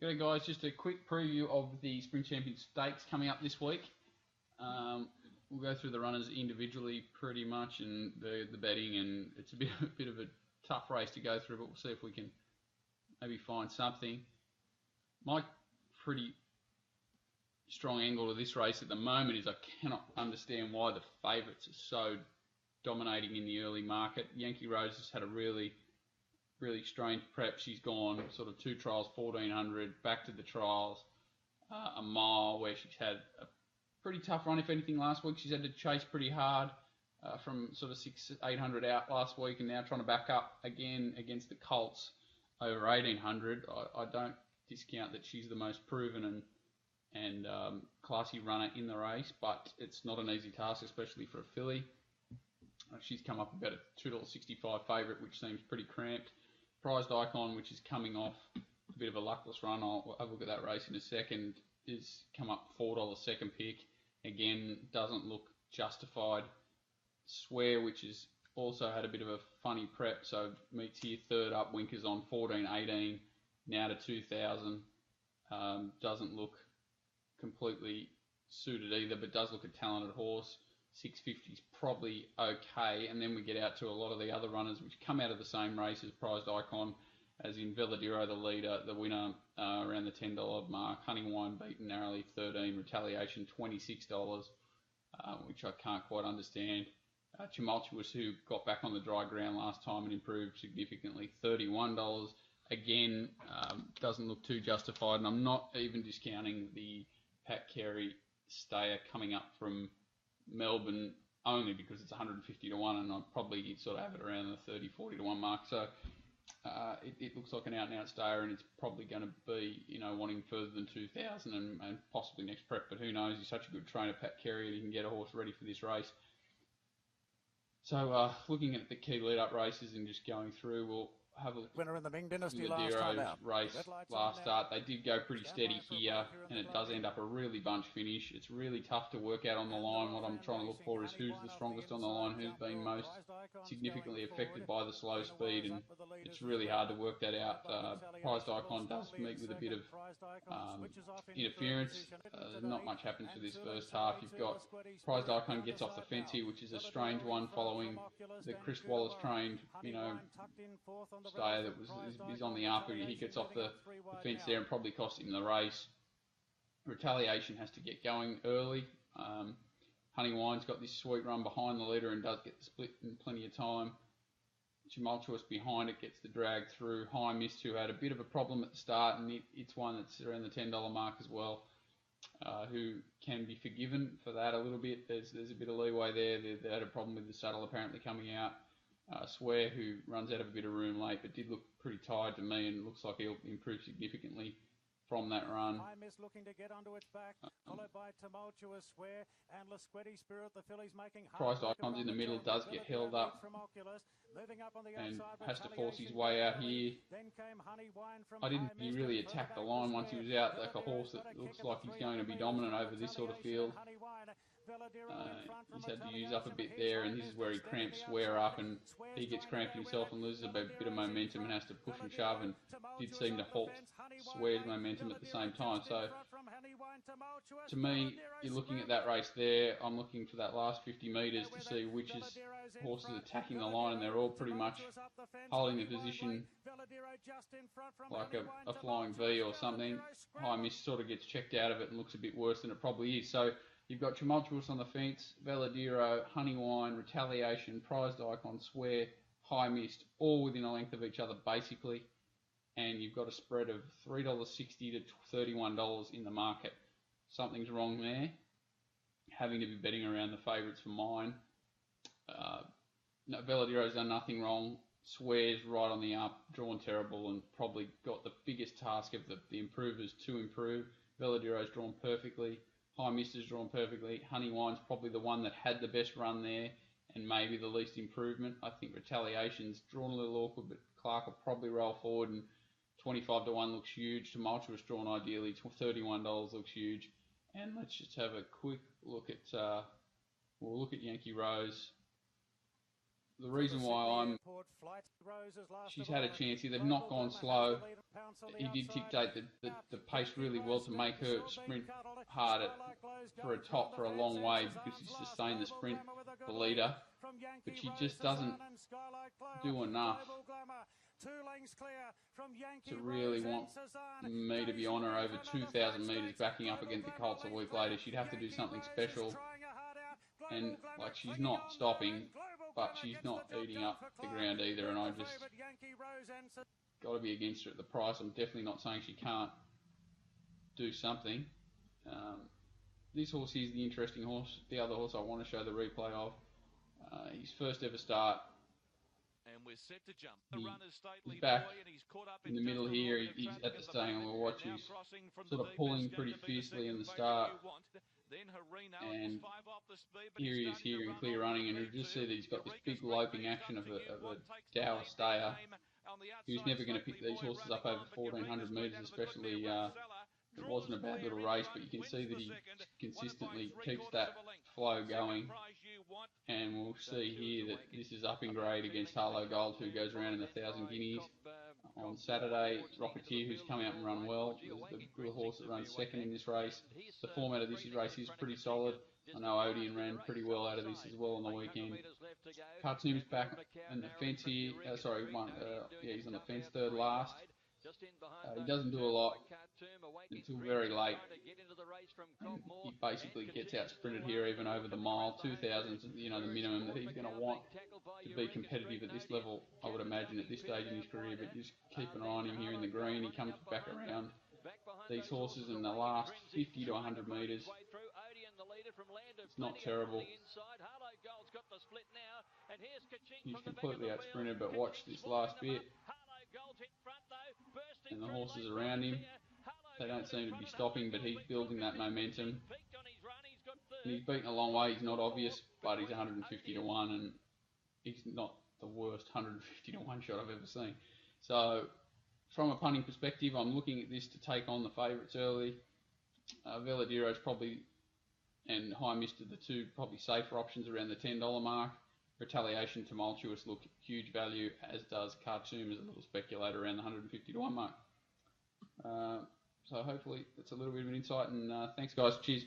G'day guys, just a quick preview of the Spring Champion Stakes coming up this week. We'll go through the runners individually pretty much and the betting, and it's a bit of a tough race to go through, but we'll see if we can maybe find something. My pretty strong angle to this race at the moment is I cannot understand why the favourites are so dominating in the early market. Yankee Rose has had a really strange prep. She's gone sort of 2 trials, 1400, back to the trials, a mile where she's had a pretty tough run, if anything, last week. She's had to chase pretty hard from sort of 800 out last week, and now trying to back up again against the Colts over 1800. I don't discount that she's the most proven and classy runner in the race, but it's not an easy task, especially for a filly. She's come up about a $2.65 favourite, which seems pretty cramped. Prized Icon, which is coming off a bit of a luckless run, I'll have a look at that race in a second, is come up $4 second pick. Again, doesn't look justified. Swear, which has also had a bit of a funny prep, so meets here third up. Winkers on 14.18, now to 2,000. Doesn't look completely suited either, but does look a talented horse. 650 is probably okay, and then we get out to a lot of the other runners which come out of the same race as Prized Icon, as in Veladero, the leader, the winner, around the $10 mark. Honey Wine beaten narrowly 13, Retaliation $26, which I can't quite understand. Tumultuous, who got back on the dry ground last time and improved significantly, $31. Again, doesn't look too justified, and I'm not even discounting the Pat Carey stayer coming up from Melbourne only because it's 150 to 1, and I'd probably sort of have it around the 30, 40 to 1 mark. So it looks like an out-and-out stayer, and it's probably going to be, wanting further than 2,000 and possibly next prep, but who knows? He's such a good trainer, Pat Carey, and he can get a horse ready for this race. So looking at the key lead-up races and just going through, we'll have a winner in the Ming Dynasty last time out. Race last start. They did go pretty steady here, and it does end up a really bunch finish. It's really tough to work out on the line. What I'm trying to look for is who's the strongest on the line, who's been most significantly affected by the slow speed, and it's really hard to work that out. Prized Icon does meet with a bit of interference. Not much happens for this first half. You've got Prized Icon gets off the fence here, which is a strange one following the Chris Wallace trained, stayer that is on the up, and he gets off the fence there and probably cost him the race. Retaliation has to get going early. Honey Wine's got this sweet run behind the leader and does get the split in plenty of time. Tumultuous behind it gets the drag through. High Mist, who had a bit of a problem at the start, and it's one that's around the $10 mark as well, who can be forgiven for that a little bit. There's a bit of leeway there. They had a problem with the saddle apparently coming out. Swear, who runs out of a bit of room late, but did look pretty tired to me, and looks like he'll improve significantly from that run. High Miss looking to get onto its back, followed by Tumultuous Swear and Lasquetti Spirit. The filly's making Prized Icons in the middle, does get held up and has to force his way out here. I didn't think he really attacked the line once he was out, like a horse that looks like he's going to be dominant over this sort of field. He's had to use up a bit there, and this is where he cramps Swear up, and he gets cramped himself and loses a bit of momentum and has to push and shove, and did seem to halt Swear's momentum at the same time. So to me, you're looking at that race there. I'm looking for that last 50 metres to see which horses attacking the line, and they're all pretty much holding the position like a flying V or something. High Miss sort of gets checked out of it and looks a bit worse than it probably is. So you've got Tumultuous on the fence, Veladero, Honey Wine, Retaliation, Prized Icon, Swear, High Mist, all within a length of each other basically, and you've got a spread of $3.60 to $31 in the market. Something's wrong there. Having to be betting around the favourites for mine. Veladero's done nothing wrong. Swear's right on the up, drawn terrible, and probably got the biggest task of the improvers to improve. Veladero's drawn perfectly. High Mist is drawn perfectly. Honey Wine's probably the one that had the best run there and maybe the least improvement. I think Retaliation's drawn a little awkward, but Clark will probably roll forward, and 25 to 1 looks huge. Tumultuous drawn ideally, $31 looks huge. And let's just have a quick look at, we'll look at Yankee Rose. the reason why she's had a chance here. They've not gone slow. He did dictate the pace really well to make her sprint hard for a top for a long way because she's sustained the sprint for leader, but she just doesn't do enough to really want me to be on her over 2,000 metres backing up against the Colts a week later. She'd have to do something special, and like she's not stopping, but she's not eating up the ground either, and I just got to be against her at the price. I'm definitely not saying she can't do something. This horse here is the interesting horse. The other horse I want to show the replay of. His first ever start. And we're set to jump. The runner's stately back boy, and he's caught up in the middle here. He's at the staying on the watch. He's sort of pulling pretty fiercely in the start. And here he is here in clear running, and you'll just see that he's got this big loping action of a Dower stayer. He was never going to pick these horses up over 1,400 metres, especially. It wasn't a bad little race, but you can see that he consistently keeps that flow going. And we'll see here that this is up in grade against Harlow Gold, who goes around in the 1,000 guineas. On Saturday, Rocketeer, who's come out and run well, is the horse that runs second in this race. The format of this race is pretty solid. I know Odeon ran pretty well out of this as well on the weekend. Khartoum's back on the fence here. He's on the fence, third last. He doesn't do a lot until very late. He basically gets out sprinted here even over the mile. 2,000's the minimum that he's going to want to be competitive at this level, I would imagine, at this stage in his career. But just keep an eye on him here in the green. He comes back around these horses in the last 50 to 100 metres. It's not terrible. He's completely out sprinted, but watch this last bit. And the horses around him, they don't seem to be stopping, but he's building that momentum. And he's beaten a long way. He's not obvious, but he's 150 to 1, and he's not the worst 150 to 1 shot I've ever seen. So, from a punting perspective, I'm looking at this to take on the favourites early. Veladiro's probably, and High Mister, the two probably safer options around the $10 mark. Retaliation, Tumultuous look huge value, as does Khartoum as a little speculator around the 150 to 1 mark. So hopefully that's a little bit of an insight, and thanks guys, cheers.